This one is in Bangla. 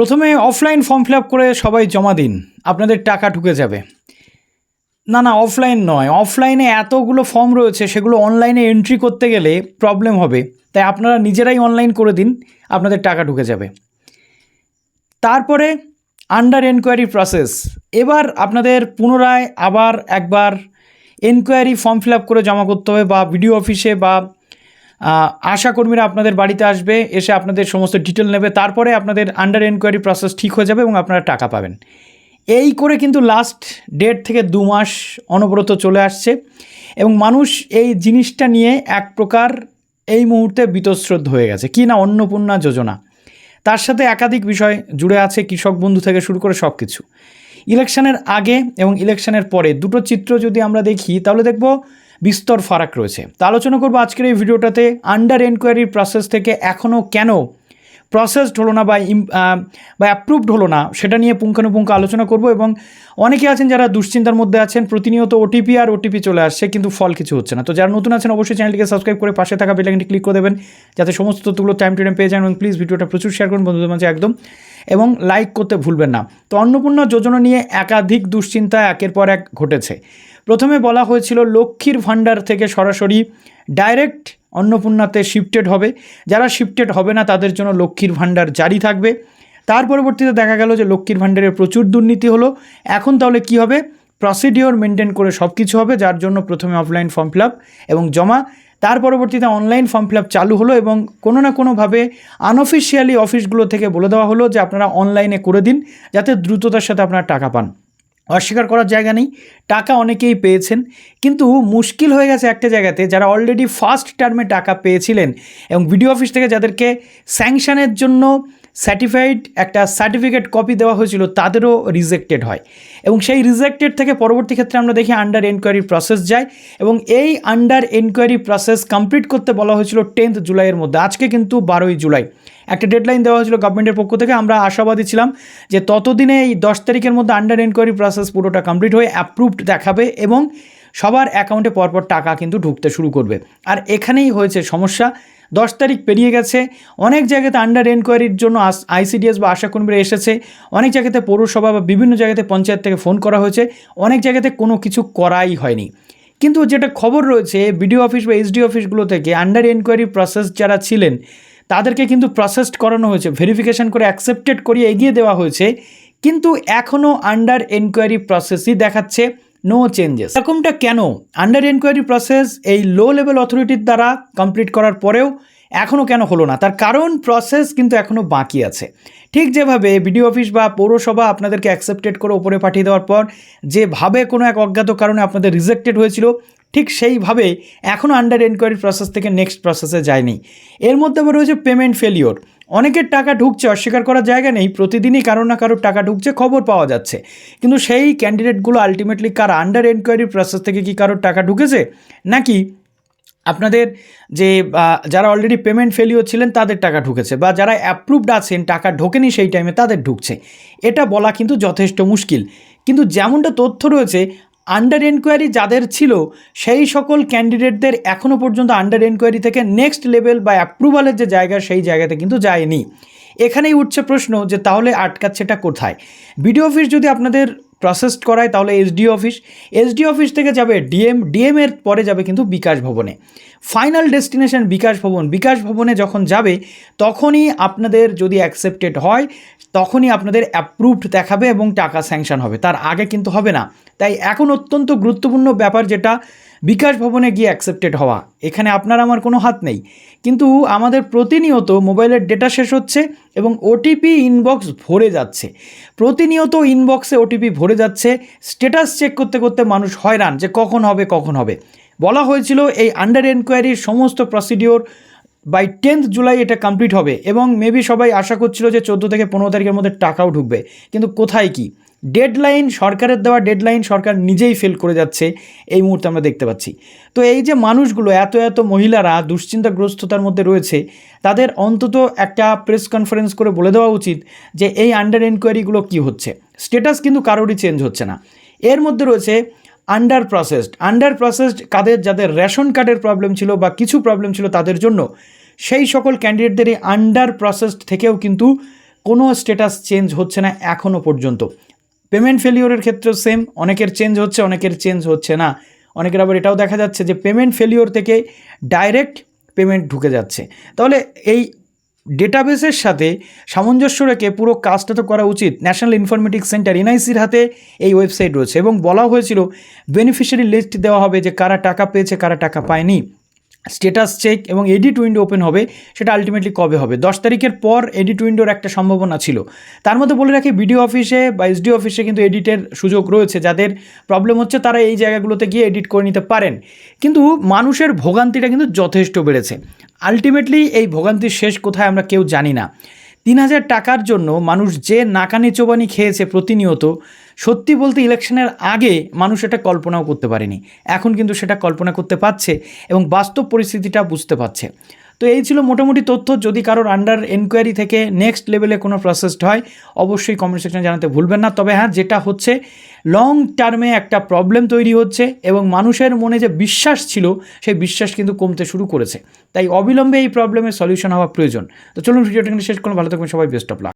প্রথমে অফলাইন ফর্ম ফিল আপ করে সবাই জমা দিন, আপনাদের টাকা ঢুকে যাবে। না, অফলাইন নয়, অফলাইনে এতগুলো ফর্ম রয়েছে, সেগুলো অনলাইনে এন্ট্রি করতে গেলে প্রবলেম হবে। তাই আপনারা নিজেরাই অনলাইন করে দিন, আপনাদের টাকা ঢুকে যাবে। তারপরে আন্ডার এনকোয়ারি প্রসেস, এবার আপনাদের পুনরায় আবার একবার এনকোয়ারি ফর্ম ফিল আপ করে জমা করতে হবে, বা বিডিও অফিসে বা আশাকর্মীরা আপনাদের বাড়িতে আসবে, এসে আপনাদের সমস্ত ডিটেল নেবে। তারপরে আপনাদের আন্ডার এনকোয়ারি প্রসেস ঠিক হয়ে যাবে এবং আপনারা টাকা পাবেন। এই করে কিন্তু লাস্ট 1.5 থেকে 2 মাস অনবরত চলে আসছে এবং মানুষ এই জিনিসটা নিয়ে এক প্রকার এই মুহূর্তে বীতশ্রদ্ধ হয়ে গেছে। কি না, অন্নপূর্ণা যোজনা, তার সাথে একাধিক বিষয় জুড়ে আছে, কৃষক বন্ধু থেকে শুরু করে সব কিছু। ইলেকশনের আগে এবং ইলেকশনের পরে দুটো চিত্র যদি আমরা দেখি, তাহলে দেখব বিস্তর ফারাক রয়েছে। তা আলোচনা করবো আজকের এই ভিডিওটাতে। আন্ডার এনকোয়ারির প্রসেস থেকে এখনও কেন প্রসেসড হলো না বা অ্যাপ্রুভড হলো না, সেটা নিয়ে পুঙ্খানুপুঙ্খ আলোচনা করব। এবং অনেকে আছেন যারা দুশ্চিন্তার মধ্যে আছেন, প্রতিনিয়ত ওটিপি চলে আসছে, কিন্তু ফল কিছু হচ্ছে না। তো যারা নতুন আছেন অবশ্যই চ্যানেলটিকে সাবস্ক্রাইব করে পাশে থাকা বেল আইকনটি ক্লিক করে দেবেন, যাতে সমস্ত তথ্যগুলো টাইম টু টাইম পেয়ে যান। এবং প্লিজ ভিডিওটা প্রচুর শেয়ার করুন বন্ধুদের মাঝে একদম, এবং লাইক করতে ভুলবেন না। তো অন্নপূর্ণা যোজনা নিয়ে একাধিক দুশ্চিন্তা একের পর এক ঘটেছে। প্রথমে বলা হয়েছিল লক্ষ্মীর ভাণ্ডার থেকে সরাসরি ডাইরেক্ট অন্নপূর্ণাতে শিফটেড হবে, যারা শিফটেড হবে না তাদের জন্য লক্ষ্মীর ভাণ্ডার জারি থাকবে। তার পরবর্তীতে দেখা গেল যে লক্ষ্মীর ভাণ্ডারের প্রচুর দুর্নীতি হলো। এখন তাহলে কি হবে, প্রসিডিওর মেনটেন করে সব কিছু হবে, যার জন্য প্রথমে অফলাইন ফর্ম ফিল আপ এবং জমা, তার পরবর্তীতে অনলাইন ফর্ম ফিল আপ চালু হলো এবং কোনো না কোনোভাবে আনঅফিসিয়ালি অফিসগুলো থেকে বলে দেওয়া হলো যে আপনারা অনলাইনে করে দিন, যাতে দ্রুততার সাথে আপনারা টাকা পান। অস্বীকার করার জায়গা নেই, টাকা অনেকেই পেয়েছেন, কিন্তু মুশকিল হয়ে গেছে একটা জায়গাতে, যারা অলরেডি ফার্স্ট টার্মে টাকা পেয়েছিলেন এবং বিডিও অফিস থেকে যাদেরকে স্যাংশনের জন্য একটা সার্টিফিকেট কপি দেওয়া হয়েছিল, তাদেরও রিজেক্টেড হয়। এবং সেই রিজেক্টেড থেকে পরবর্তী ক্ষেত্রে আমরা দেখি আন্ডার এনকোয়ারি প্রসেস যায়, এবং এই আন্ডার এনকোয়ারি প্রসেস কমপ্লিট করতে বলা হয়েছিল 10 জুলাইয়ের মধ্যে। আজকে কিন্তু 12 জুলাই একটা ডেডলাইন দেওয়া হয়েছিল গভর্নমেন্টের পক্ষ থেকে। আমরা আশাবাদী ছিলাম যে ততদিনে এই 10 তারিখের মধ্যে আন্ডার এনকোয়ারি প্রসেস পুরোটা কমপ্লিট হয়ে অ্যাপ্রুভড দেখাবে এবং সবার অ্যাকাউন্টে পরপর টাকা কিন্তু ঢুকতে শুরু করবে। আর এখানেই হয়েছে সমস্যা। 10 তারিখ পেরিয়ে গেছে, অনেক জায়গাতে আন্ডার এনকোয়ারির জন্য আইসিডিএস বা আশাকর্মীরা এসেছে, অনেক জায়গাতে পৌরসভা বা বিভিন্ন জায়গাতে পঞ্চায়েত থেকে ফোন করা হয়েছে, অনেক জায়গাতে কোনো কিছু করাই হয়নি। কিন্তু যেটা খবর রয়েছে, বিডিও অফিস বা এসডি অফিসগুলো থেকে আন্ডার এনকোয়ারি প্রসেস যারা ছিলেন তাদেরকে কিন্তু প্রসেসড করানো হয়েছে, ভেরিফিকেশান করে অ্যাকসেপ্টেড করিয়ে এগিয়ে দেওয়া হয়েছে, কিন্তু এখনও আন্ডার এনকোয়ারি প্রসেসই দেখাচ্ছে নো চেঞ্জেস। এরকমটা কেন? আন্ডার এনকোয়ারি প্রসেস এই লো লেভেল অথরিটির দ্বারা কমপ্লিট করার পরেও এখনও কেন হলো না? তার কারণ প্রসেস কিন্তু এখনও বাকি আছে। ঠিক যেভাবে বিডিও অফিস বা পৌরসভা আপনাদেরকে অ্যাকসেপ্টেড করে ওপরে পাঠিয়ে দেওয়ার পর যেভাবে কোনো এক অজ্ঞাত কারণে আপনাদের রিজেক্টেড হয়েছিল, ঠিক সেইভাবে এখনও আন্ডার এনকোয়ারি প্রসেস থেকে নেক্সট প্রসেসে যায়নি। এর মধ্যে আবার রয়েছে পেমেন্ট ফেলিওর। অনেকের টাকা ঢুকছে, অস্বীকার করার জায়গা নেই, প্রতিদিনই কারোর না কারোর টাকা ঢুকছে, খবর পাওয়া যাচ্ছে, কিন্তু সেই ক্যান্ডিডেটগুলো আলটিমেটলি কার আন্ডার এনকোয়ারি প্রসেস থেকে কি কারোর টাকা ঢুকেছে, নাকি আপনাদের যে যারা অলরেডি পেমেন্ট ফেলিওর ছিলেন তাদের টাকা ঢুকেছে, বা যারা অ্যাপ্রুভড আছেন টাকা ঢোকেনি সেই টাইমে তাদের ঢুকছে, এটা বলা কিন্তু যথেষ্ট মুশকিল। কিন্তু যেমনটা তথ্য রয়েছে, আন্ডার এনকোয়ারি যাদের ছিল সেই সকল ক্যান্ডিডেটদের এখনও পর্যন্ত আন্ডার এনকোয়ারি থেকে নেক্সট লেভেল বা অ্যাপ্রুভালের যে জায়গা, সেই জায়গাতে কিন্তু যায়নি। এখানেই উঠছে প্রশ্ন যে তাহলে আটকাচ্ছেটা কোথায়? বিডিও অফিস যদি আপনাদের প্রসেসড করায়, তাহলে এসডি অফিস থেকে যাবে ডিএম এর পরে যাবে কিন্তু বিকাশ ভবনে। ফাইনাল ডেস্টিনেশন বিকাশ ভবনে যখন যাবে, তখনই আপনাদের যদি অ্যাকসেপ্টেড হয়, তখনই আপনাদের অ্যাপ্রুভড দেখাবে এবং টাকা স্যাংশন হবে, তার আগে কিন্তু হবে না। তাই এখন অত্যন্ত গুরুত্বপূর্ণ ব্যাপার যেটা বিকাশ ভবনে গিয়ে অ্যাকসেপ্টেড হওয়া। এখানে আপনার আমার কোনো হাত নেই, কিন্তু আমাদের প্রতিনিয়ত মোবাইলের ডেটা শেষ হচ্ছে এবং ওটিপি ইনবক্স ভরে যাচ্ছে, প্রতিনিয়ত ইনবক্সে ওটিপি ভরে যাচ্ছে। স্ট্যাটাস চেক করতে করতে মানুষ হয়রান যে কখন হবে। বলা হয়েছিল এই আন্ডার এনকোয়ারির সমস্ত প্রসিডিওর বাই 10 জুলাই এটা কমপ্লিট হবে, এবং মেবি সবাই আশা করছিল যে 14 থেকে 15 তারিখের মধ্যে টাকাও ঢুকবে, কিন্তু কোথায় কি ডেডলাইন, সরকারের দেওয়া ডেডলাইন সরকার নিজেই ফেল করে যাচ্ছে এই মুহূর্তে আমরা দেখতে পাচ্ছি। তো এই যে মানুষগুলো, এত মহিলারা দুশ্চিন্তাগ্রস্ততার মধ্যে রয়েছে, তাদের অন্তত একটা প্রেস কনফারেন্স করে বলে দেওয়া উচিত যে এই আন্ডার এনকোয়ারিগুলো কী হচ্ছে। স্ট্যাটাস কিন্তু কারোরই চেঞ্জ হচ্ছে না। এর মধ্যে রয়েছে আন্ডার প্রসেসড যাদের রেশন কার্ডের প্রবলেম ছিল বা কিছু প্রবলেম ছিল তাদের জন্য, সেই সকল ক্যান্ডিডেটদের এই আন্ডার প্রসেসড থেকেও কিন্তু কোনো স্ট্যাটাস চেঞ্জ হচ্ছে না এখনও পর্যন্ত। পেমেন্ট ফেলিওরের ক্ষেত্রেও সেম, অনেকের চেঞ্জ হচ্ছে, অনেকের চেঞ্জ হচ্ছে না। অনেকের আবার এটাও দেখা যাচ্ছে যে পেমেন্ট ফেলিওর থেকে ডাইরেক্ট পেমেন্ট ঢুকে যাচ্ছে। তাহলে এই ডেটাবেসের সাথে সামঞ্জস্য রেখে পুরো কাজটা তো করা উচিত। ন্যাশনাল ইনফরমেটিক্স সেন্টার এনআইসির হাতে এই ওয়েবসাইট রয়েছে এবং বলা হয়েছিল বেনিফিশিয়ারি লিস্ট দেওয়া হবে যে কারা টাকা পেয়েছে কারা টাকা পায়নি। স্ট্যাটাস চেক এবং এডিট উইন্ডো ওপেন হবে, সেটা আলটিমেটলি কবে হবে? 10 তারিখের পর এডিট উইন্ডোর একটা সম্ভাবনা ছিল। তার মধ্যে বলে রাখি বিডিও অফিসে বা এসডি অফিসে কিন্তু এডিটের সুযোগ রয়েছে। যাদের প্রবলেম হচ্ছে তারা এই জায়গাগুলোতে গিয়ে এডিট করে নিতে পারেন। কিন্তু মানুষের ভোগান্তিটা কিন্তু যথেষ্ট বেড়েছে। আলটিমেটলি এই ভোগান্তির শেষ কোথায় আমরা কেউ জানি না। 3000 টাকার জন্য মানুষ যে নাকানি চোবানি খেয়েছে প্রতিনিয়ত, সত্যি বলতে ইলেকশনের আগে মানুষ এটা কল্পনাও করতে পারেনি। এখন কিন্তু সেটা কল্পনা করতে পারছে এবং বাস্তব পরিস্থিতিটা বুঝতে পারছে। তো এই ছিল মোটামুটি তথ্য। যদি কারোর আন্ডার এনকোয়ারি থেকে নেক্সট লেভেলে কোনো প্রসেসড হয় অবশ্যই কমেন্ট সেকশনে জানাতে ভুলবেন না। তবে হ্যাঁ, যেটা হচ্ছে লং টার্মে একটা প্রবলেম তৈরি হচ্ছে এবং মানুষের মনে যে বিশ্বাস ছিল সেই বিশ্বাস কিন্তু কমতে শুরু করেছে। তাই অবিলম্বে এই প্রবলেমের সলিউশন হওয়া প্রয়োজন। তো চলুন ভিডিওটা কিন্তু শেষ করুন। ভালো থাকবেন সবাই, বেস্ট অফ লাক।